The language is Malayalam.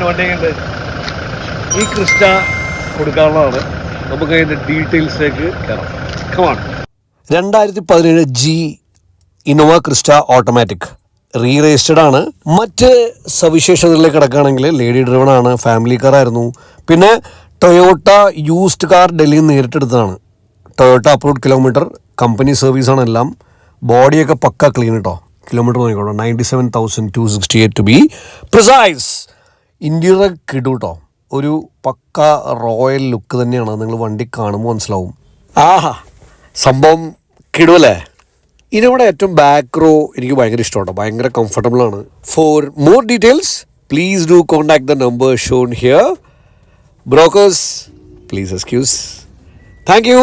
വണ്ടിയുണ്ട്. ഈ ക്രിസ്റ്റ കൊടുക്കാനുള്ളതാണ്. നമുക്ക് അതിൻ്റെ ഡീറ്റെയിൽസിലേക്ക് കയറാം. Come on. 2017 G Innova Crysta automatic reregistered ആണ്. മറ്റ് സവിശേഷതകളിലേക്ക് കിടക്കുകയാണെങ്കിൽ ലേഡി ഡ്രിവൺ ആണ്, ഫാമിലി കാർ ആയിരുന്നു. പിന്നെ ടൊയോട്ട യൂസ്ഡ് കാർ ഡൽഹിയിൽ നിന്ന് നേരിട്ടെടുത്തതാണ്. ടൊയോട്ട അപ്രൂവ്ഡ് കിലോമീറ്റർ, കമ്പനി സർവീസാണ് എല്ലാം. ബോഡിയൊക്കെ പക്ക ക്ലീൻ കേട്ടോ. കിലോമീറ്റർ നോക്കിക്കോട്ടോ, 97,268 ടു ബി പ്രിസൈസ്. ഇൻറ്റീരിയർ കിടു കേട്ടോ, ഒരു പക്ക റോയൽ ലുക്ക് തന്നെയാണ്. നിങ്ങൾ വണ്ടി കാണുമ്പോൾ മനസ്സിലാവും. ആഹാ, സംഭവം കിടുവല്ലേ. ഇതിനവിടെ ഏറ്റവും ബാക്ക് റോ എനിക്ക് ഭയങ്കര ഇഷ്ടമാണ്, ഭയങ്കര കംഫർട്ടബിളാണ്. For more details please do contact the number shown here. Brokers please excuse. Thank U.